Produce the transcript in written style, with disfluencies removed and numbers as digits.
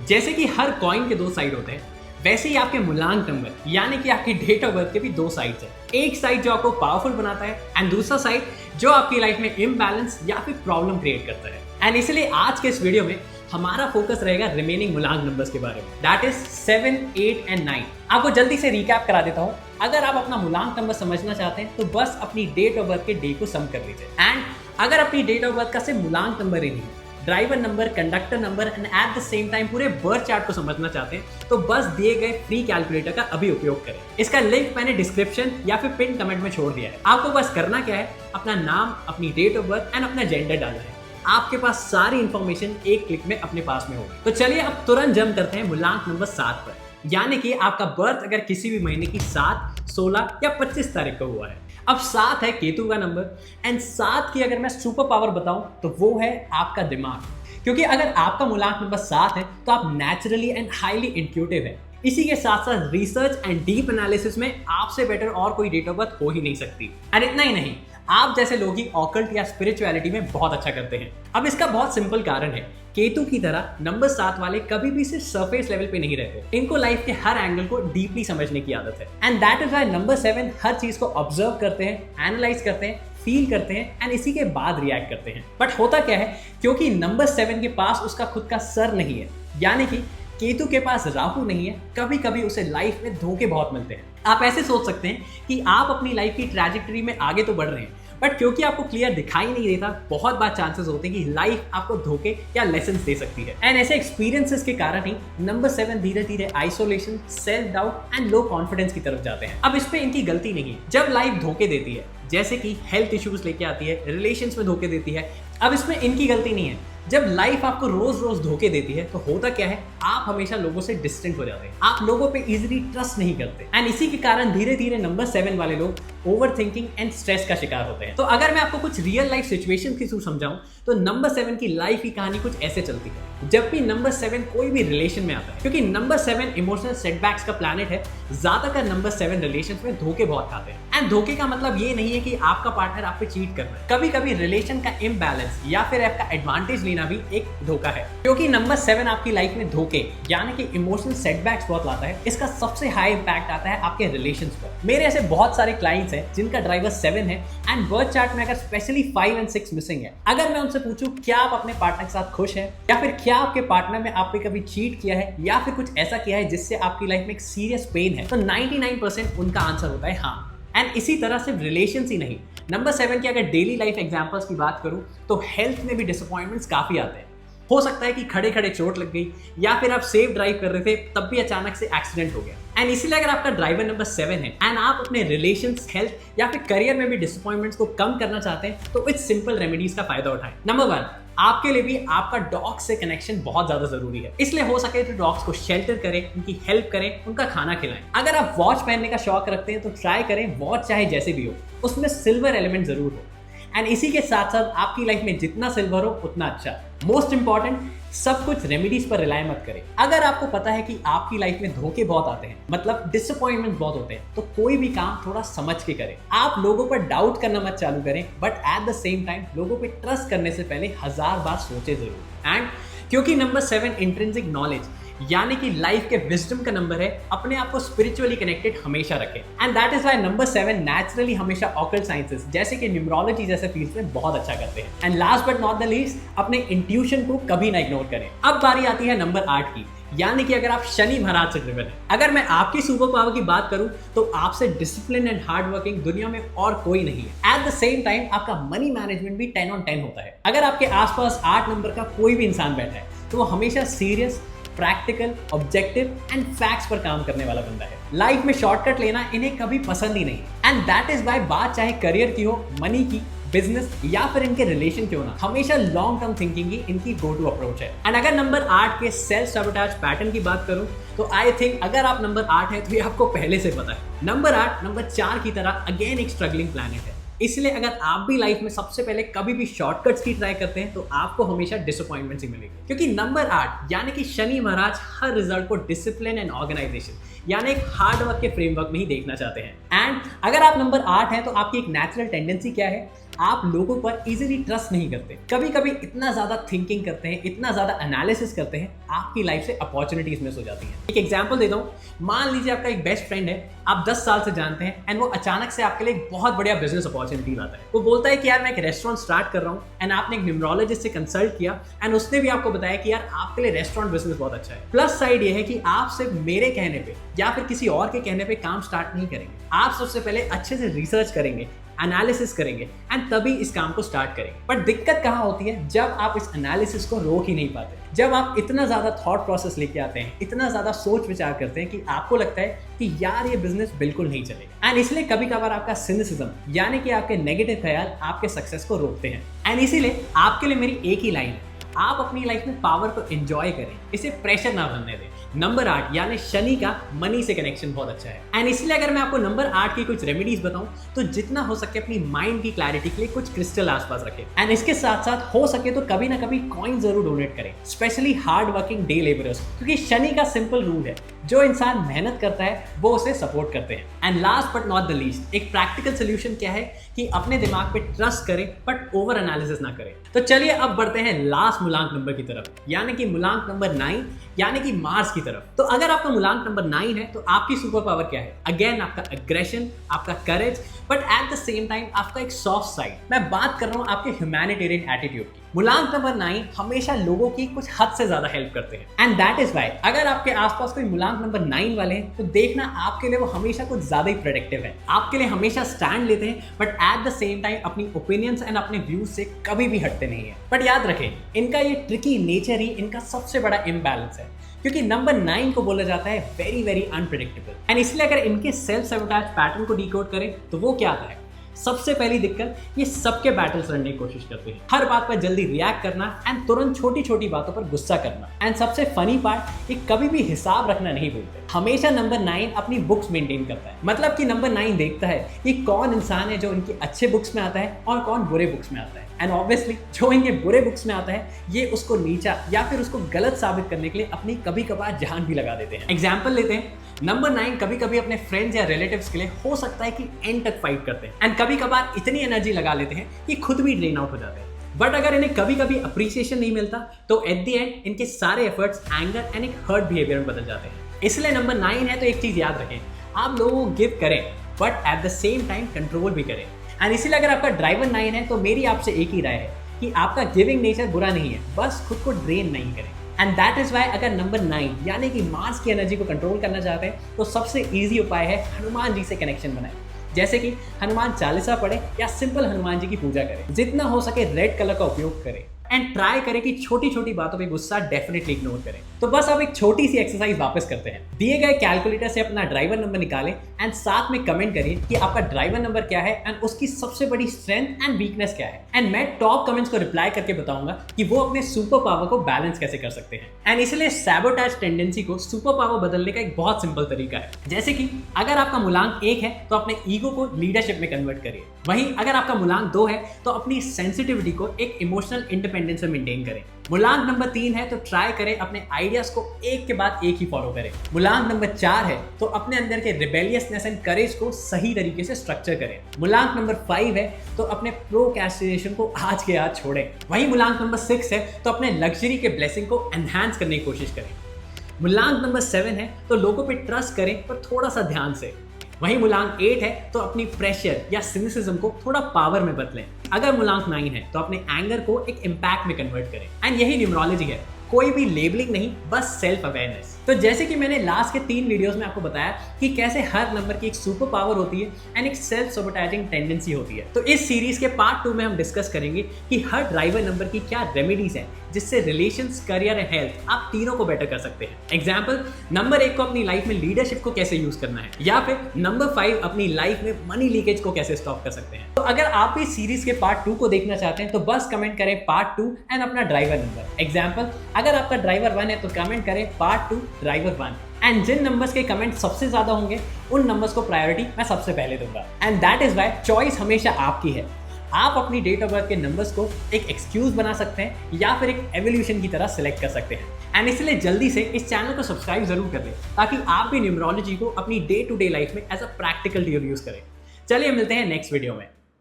जैसे कि हर कॉइन के दो साइड होते हैं, वैसे ही आपके मूलांक नंबर यानी कि आपकी डेट ऑफ बर्थ के भी दो साइड्स हैं। एक साइड जो आपको पावरफुल बनाता है एंड दूसरा साइड जो आपकी लाइफ में इम्बैलेंस या फिर प्रॉब्लम क्रिएट करता है। एंड इसलिए आज के इस वीडियो में हमारा फोकस रहेगा रिमेनिंग मूलांक नंबर्स के बारे में, दैट इज 7, 8 एंड 9। आपको जल्दी से रिकैप करा देता हूँ। अगर आप अपना मूलांक नंबर समझना चाहते हैं तो बस अपनी डेट ऑफ बर्थ के डे को सम कर लीजिए। एंड अगर अपनी डेट ऑफ बर्थ का सिर्फ मूलांक नंबर ही नहीं, driver number, conductor number and eight the same time पूरे बर्थ चार्ट को समझना चाहते हैं तो बस दिए गए फ्री कैलकुलेटर का अभी उपयोग करें। इसका लिंक मैंने डिस्क्रिप्शन या फिर पिन कमेंट में छोड़ दिया है। आपको बस करना क्या है, अपना नाम, अपनी डेट ऑफ बर्थ एंड अपना जेंडर डालना है। आपके पास सारी इंफॉर्मेशन एक क्लिक में अपने पास में होगी। तो चलिए अब तुरंत जंप करते हैं मूलांक नंबर 7 पर, यानी कि आपका बर्थ अगर किसी भी महीने की 7, 16 या 25 तारीख को हुआ है। अब 7 है केतु का नंबर एंड 7 की अगर मैं सुपर पावर बताऊं तो वो है आपका दिमाग। क्योंकि अगर आपका मूलांक नंबर 7 है तो आप नेचुरली एंड हाईली इंट्यूटिव है। इसी के साथ साथ रिसर्च एंड डीप एनालिसिस में आपसे बेटर और कोई डेट ऑफ बर्थ हो ही नहीं सकती। और इतना ही नहीं, आप जैसे लोग ही ऑकल्ट या स्पिरिचुअलिटी में बहुत अच्छा करते हैं। अब इसका बहुत सिंपल कारण है, केतु की तरह नंबर 7 वाले कभी भी सिर्फ सरफेस लेवल पे नहीं रहते। इनको लाइफ के हर एंगल को डीपली समझने की आदत है। And that is why number 7 हर चीज को ऑब्जर्व करते हैं, एनालाइज करते हैं, फील करते हैं एंड इसी के बाद रिएक्ट करते हैं। बट होता क्या है, क्योंकि नंबर 7 के पास उसका खुद का सर नहीं है, यानी कि केतु के पास राहु नहीं है, कभी कभी उसे लाइफ में धोखे बहुत मिलते हैं। आप ऐसे सोच सकते हैं कि आप अपनी लाइफ की ट्रैजेक्टरी में आगे तो बढ़ रहे हैं, बट क्योंकि आपको क्लियर दिखाई नहीं देता, बहुत बार चांसेस होते हैं कि लाइफ आपको धोखे या लेसन्स दे सकती है। एंड ऐसे एक्सपीरियंसेस के कारण ही नंबर 7 धीरे धीरे isolation, self doubt and low confidence की तरफ जाते हैं। अब इस पे इनकी गलती नहीं है। जब लाइफ धोखे देती है, जैसे कि हेल्थ इश्यूज लेके आती है, रिलेशंस में धोखे देती है, अब इसमें इनकी गलती नहीं है। जब लाइफ आपको रोज रोज धोखे देती है तो होता क्या है, आप हमेशा लोगों से डिस्टेंट हो जाते हैं, आप लोगों पे इजीली ट्रस्ट नहीं करते। एंड इसी के कारण धीरे धीरे नंबर 7 वाले लोग ओवर थिंकिंग एंड स्ट्रेस का शिकार होते हैं। तो अगर मैं आपको कुछ रियल लाइफ सिचुएशन के थ्रू समझाऊं तो नंबर 7 की लाइफ की कहानी कुछ ऐसे चलती है। जब भी नंबर 7 कोई भी रिलेशन में आता है, क्योंकि नंबर 7 इमोशनल सेटबैक्स का प्लैनेट है, ज्यादातर नंबर 7 रिलेशन में धोखे बहुत खाते हैं। एंड धोखे का मतलब ये नहीं है कि आपका पार्टनर आप पे चीट कर रहा है। कभी कभी रिलेशन का इम्बैलेंस या फिर आपका एडवांटेज लेना भी एक धोखा है। क्योंकि नंबर 7 आपकी लाइफ में धोखे यानी कि इमोशनल सेटबैक्स बहुत लाता है। इसका सबसे हाई इंपैक्ट आता है आपके रिलेशंस पर। मेरे ऐसे बहुत सारे क्लाइंट्स हैं जिनका ड्राइवर 7 है एंड बर्थ चार्ट में अगर स्पेशली 5 एंड 6 मिसिंग है। अगर मैं उनसे पूछूं क्या आप अपने पार्टनर के साथ खुश हैं, या फिर क्या आपके पार्टनर में आप पे कभी चीट किया है या फिर कुछ ऐसा किया है जिससे आपकी लाइफ में एक सीरियस पेन है, तो 99% उनका आंसर होता है हाँ। एंड इसी तरह सिर्फ रिलेशंस ही नहीं, नंबर 7 की अगर डेली लाइफ एग्जांपल्स की बात करूं तो हेल्थ में भी डिसअपॉइंटमेंट्स काफी आते हैं। हो सकता है कि खड़े खड़े चोट लग गई या फिर आप सेफ ड्राइव कर रहे थे तब भी अचानक से एक्सीडेंट हो गया। एंड इसीलिए अगर आपका ड्राइवर नंबर 7 है एंड आप अपने रिलेशंस, हेल्थ या फिर करियर में भी डिसअपॉइंटमेंट्स को कम करना चाहते हैं तो इस सिंपल रेमेडीज का फायदा उठाएं। नंबर 1, आपके लिए भी आपका डॉग से कनेक्शन बहुत ज्यादा जरूरी है। इसलिए हो सके तो डॉग्स को शेल्टर करें, उनकी हेल्प करें, उनका खाना खिलाएं। अगर आप वॉच पहनने का शौक रखते हैं तो ट्राई करें वॉच चाहे जैसे भी हो, उसमें सिल्वर एलिमेंट जरूर हो। एंड इसी के साथ साथ आपकी लाइफ में जितना सिल्वर हो उतना अच्छा। मोस्ट इंपॉर्टेंट, सब कुछ रेमेडीज पर रिलाय मत करें। अगर आपको पता है कि आपकी लाइफ में धोखे बहुत आते हैं, मतलब डिसअपॉइंटमेंट बहुत होते हैं, तो कोई भी काम थोड़ा समझ के करें। आप लोगों पर डाउट करना मत चालू करें, but at the same time लोगों पे ट्रस्ट करने से पहले 1000 बार सोचे जरूर। एंड क्योंकि नंबर 7 इंट्रिंसिक नॉलेज यानी कि लाइफ के विजडम का नंबर है, अपने आप को स्पिरिचुअली कनेक्टेड हमेशा रखें। And that is why number 7 naturally हमेशा ऑकल्ट साइंसेस जैसे कि न्यूमरोलॉजी जैसे फील्ड्स में बहुत अच्छा करते हैं। And last but not the least, अपने इंट्यूशन को कभी ना इग्नोर करें। अब बारी आती है नंबर 8 की, यानी कि अगर आप शनि महाराज से ड्रिवन है। अगर मैं आपकी सुपर पावर की बात करूं तो आपसे डिसिप्लिन एंड हार्ड वर्किंग दुनिया में और कोई नहीं है। एट द सेम टाइम आपका मनी मैनेजमेंट भी 10 on 10 होता है। अगर आपके आसपास 8 नंबर का कोई भी इंसान बैठा है तो वो हमेशा serious, practical, objective and facts पर काम करने वाला बंदा है। लाइफ में शॉर्टकट लेना इन्हें कभी पसंद ही नहीं। एंड दैट इज व्हाई बात चाहे करियर की हो, मनी की, बिजनेस या फिर इनके रिलेशन क्यों ना, हमेशा लॉन्ग टर्म थिंकिंग ही इनकी गो टू अप्रोच है। एंड अगर नंबर 8 के सेल्फ सबोटाज पैटर्न की बात करूं तो आई थिंक अगर आप नंबर 8 है तो ये आपको पहले से पता है। नंबर 8 नंबर 4 की तरह अगेन एक स्ट्रगलिंग प्लैनेट है। इसलिए अगर आप भी लाइफ में सबसे पहले कभी भी शॉर्टकट्स की ट्राई करते हैं तो आपको हमेशा डिसअपॉइंटमेंट ही मिलेगी। क्योंकि नंबर 8 यानी कि शनि महाराज हर रिजल्ट को डिसिप्लिन एंड ऑर्गेनाइजेशन यानी एक हार्ड वर्क के फ्रेमवर्क में ही देखना चाहते हैं। एंड अगर आप नंबर 8 हैं तो आपकी एक नेचुरल टेंडेंसी क्या है, आप लोगों पर इजीली ट्रस्ट नहीं करते, कभी कभी इतना ज्यादा थिंकिंग करते हैं, इतना ज्यादा एनालिसिस करते हैं, आपकी लाइफ से अपॉर्चुनिटीज मिस हो जाती हैं। एक एग्जांपल देता हूँ, मान लीजिए आपका एक बेस्ट फ्रेंड है, आप 10 साल से जानते हैं एंड वो अचानक से आपके लिए एक बहुत बढ़िया बिजनेस अपॉर्चुनिटी लाता है। वो बोलता है कि यार मैं एक रेस्टोरेंट स्टार्ट कर रहा हूँ एंड आपने एक न्यूमरोलॉजिस्ट से कंसल्ट किया एंड उसने भी आपको बताया कि यार आपके लिए रेस्टोरेंट बिजनेस बहुत अच्छा है। प्लस साइड ये है कि आप सिर्फ मेरे कहने पे या फिर किसी और के कहने पे काम स्टार्ट नहीं करेंगे, आप सबसे पहले अच्छे से रिसर्च करेंगे, एनालिसिस करेंगे एंड तभी इस काम को स्टार्ट करेंगे। बट दिक्कत कहाँ होती है, जब आप इस एनालिसिस को रोक ही नहीं पाते, जब आप इतना ज्यादा थॉट प्रोसेस लेके आते हैं, इतना ज्यादा सोच विचार करते हैं कि आपको लगता है कि यार ये बिजनेस बिल्कुल नहीं चलेगा। एंड इसलिए कभी कभार आपका सिनिसिज्म यानी कि आपके नेगेटिव ख्याल आपके सक्सेस को रोकते हैं। एंड इसीलिए आपके लिए मेरी एक ही लाइन है, आप अपनी लाइफ में पावर को एंजॉय करें, इसे प्रेशर ना बनने दें। नंबर 8 यानी शनि का मनी से कनेक्शन बहुत अच्छा है एंड इसलिए अगर मैं आपको नंबर 8 की कुछ रेमेडीज बताऊं तो जितना हो सके अपनी माइंड की क्लैरिटी के लिए कुछ क्रिस्टल आसपास रखें एंड इसके साथ साथ हो सके तो कभी ना कभी कॉइन जरूर डोनेट करें, specially hard working day labourers, क्योंकि शनि का सिंपल रूल है, जो इंसान मेहनत करता है वो उसे सपोर्ट करते हैं। And last but not the least, एक प्रैक्टिकल सोल्यूशन क्या है कि अपने दिमाग पे ट्रस्ट करें बट ओवर एनालिसिस ना करें। तो चलिए अब बढ़ते हैं लास्ट मूलांक नंबर की तरफ, यानी कि मूलांक नंबर 9 यानी कि मार्स की तरफ। तो अगर आपका मूलांक नंबर 9 है तो आपकी सुपर पावर क्या है? अगेन आपका अग्रेशन, आपका courage, but at the same time आपका एक सॉफ्ट साइड। मैं बात कर रहा हूं आपके ह्यूमैनिटेरियन एटीट्यूड की। मूलांक नंबर 9 हमेशा लोगों की कुछ हद से ज्यादा हेल्प करते हैं एंड दैट इज वाई अगर आपके आसपास कोई मूलांक नंबर 9 वाले हैं तो देखना आपके लिए वो हमेशा कुछ ज्यादा ही प्रोडक्टिव है, आपके लिए हमेशा स्टैंड लेते हैं but at the same time अपनी ओपिनियंस एंड अपने व्यूज से कभी भी हटते नहीं है। बट याद रखें, इनका ये ट्रिकी नेचर ही इनका सबसे बड़ा इम्बैलेंस है, क्योंकि नंबर 9 को बोला जाता है वेरी वेरी अनप्रेडिक्टेबल। एंड इसलिए अगर इनके सेल्फ सैबोटेज पैटर्न को डिकोड करें तो वो क्या आता है? सबसे पहली दिक्कत, ये सबके बैटल्स लड़ने की कोशिश करते हैं, हर बात पर जल्दी रिएक्ट करना एंड तुरंत छोटी छोटी बातों पर गुस्सा करना। एंड सबसे फनी पार्ट, ये कभी भी हिसाब रखना नहीं भूलते। हमेशा नंबर 9 अपनी बुक्स मेंटेन करता है, मतलब कि नंबर 9 देखता है कि कौन इंसान है जो इनके अच्छे बुक्स में आता है और कौन बुरे बुक्स में आता है। एंड ऑब्वियसली जो इनके बुरे बुक्स में आता है ये उसको नीचा या फिर उसको गलत साबित करने के लिए अपनी कभी कभार जान भी लगा देते हैं। एग्जाम्पल लेते हैं, नंबर 9 कभी कभी अपने फ्रेंड्स या रिलेटिव्स के लिए हो सकता है कि एंड तक फाइट करते हैं एंड कभी कभार इतनी एनर्जी लगा लेते हैं कि खुद भी ड्रेन आउट हो जाते हैं। बट अगर इन्हें कभी कभी अप्रिसिएशन नहीं मिलता तो एट द एंड इनके सारे एफर्ट्स एंगर एंड एक हर्ट बिहेवियर में बदल जाते हैं। इसलिए नंबर 9 है तो एक चीज याद रखें, आप लोगों को गिव करें but at the same time control भी करें। एंड इसीलिए अगर आपका ड्राइवर 9 है तो मेरी आपसे एक ही राय है कि आपका गिविंग नेचर बुरा नहीं है, बस खुद को ड्रेन नहीं करें। एंड दैट इज वाई अगर नंबर 9 यानी कि मार्स की एनर्जी को कंट्रोल करना चाहते हैं तो सबसे ईजी उपाय है हनुमान जी से कनेक्शन बनाएं, जैसे कि हनुमान चालीसा पढ़े या सिंपल हनुमान जी की पूजा करें, जितना हो सके रेड कलर का उपयोग करें एंड ट्राई करें कि छोटी छोटी बातों पे गुस्सा डेफिनेटली इग्नोर करें। तो बस अब एक छोटी सी एक्सरसाइज वापस करते हैं, दिए गए कैलकुलेटर से अपना ड्राइवर नंबर निकालें एंड साथ में कमेंट करिए कि आपका ड्राइवर नंबर क्या है एंड उसकी सबसे बड़ी स्ट्रेंथ एंड वीकनेस क्या है। एंड मैं टॉप कमेंट्स को रिप्लाई करके बताऊंगा कि वो अपने सुपर पावर को बैलेंस कैसे कर सकते हैं। एंड इसलिए सैबोटेज टेंडेंसी को सुपर पावर बदलने का एक बहुत सिंपल तरीका है, जैसे कि अगर आपका मूलांक 1 है तो अपने ईगो को लीडरशिप में कन्वर्ट करिए, वहीं अगर आपका मूलांक 2 है तो अपनी सेंसिटिविटी को एक इमोशनल इंडिपेंडेंस में मेंटेन करें। मूलांक नंबर 3 है तो ट्राई करें अपने आइडियाज को एक के बाद एक ही फॉलो करें। मूलांक नंबर 4 है तो अपने अंदर के रिबेलियसनेस एंड करेज को सही तरीके से स्ट्रक्चर करें। मूलांक नंबर 5 है तो अपने प्रोक्रेस्टिनेशन को आज के आज छोड़ें। वहीं मूलांक नंबर 6 है तो अपने लग्जरी के ब्लेसिंग को एनहांस करने की कोशिश करें। मूलांक नंबर 7 है तो लोगों पे ट्रस्ट करें पर थोड़ा सा ध्यान से। वहीं मूलांक 8 है तो अपनी प्रेशर या सिनिसिज्म को थोड़ा पावर में बदलें। अगर मूलांक 9 है तो अपने एंगर को एक इम्पैक्ट में कन्वर्ट करें। एंड यही न्यूमरोलॉजी है, कोई भी लेबलिंग नहीं, बस सेल्फ अवेयरनेस। तो जैसे कि मैंने लास्ट के 3 वीडियोस में आपको बताया कि कैसे हर नंबर की एक सुपर पावर होती है एंड एक सेल्फ सैबोटेजिंग टेंडेंसी होती है, तो इस सीरीज के पार्ट 2 में हम डिस्कस करेंगे कि हर ड्राइवर नंबर की क्या रेमेडीज हैं जिससे रिलेशंस, करियर एंड हेल्थ आप तीनों को बेटर कर सकते हैं। एग्जाम्पल, नंबर 1 को अपनी लाइफ में लीडरशिप को कैसे यूज करना है, या फिर नंबर 5 अपनी लाइफ में मनी लीकेज को कैसे स्टॉप कर सकते हैं। तो अगर आप इस सीरीज के पार्ट 2 को देखना चाहते हैं तो बस कमेंट करें पार्ट 2 एंड अपना ड्राइवर नंबर। एग्जाम्पल, अगर आपका ड्राइवर 1 है तो कमेंट करें पार्ट 2 ड्राइवर 1। एंड जिन नंबर्स के कमेंट सबसे ज्यादा होंगे उन नंबर्स को प्रायोरिटी मैं सबसे पहले दूंगा। And that is why choice हमेशा आपकी है। आप अपनी डेट ऑफ बर्थ के नंबर्स को एक एक्सक्यूज बना सकते हैं या फिर एक एवोल्यूशन की तरह सिलेक्ट कर सकते हैं। एंड इसलिए जल्दी से इस चैनल को सब्सक्राइब जरूर कर लें ताकि आप भी न्यूमरोलॉजी को अपनी डे टू डे लाइफ में as a practical tool use करें। चलिए मिलते हैं नेक्स्ट वीडियो में।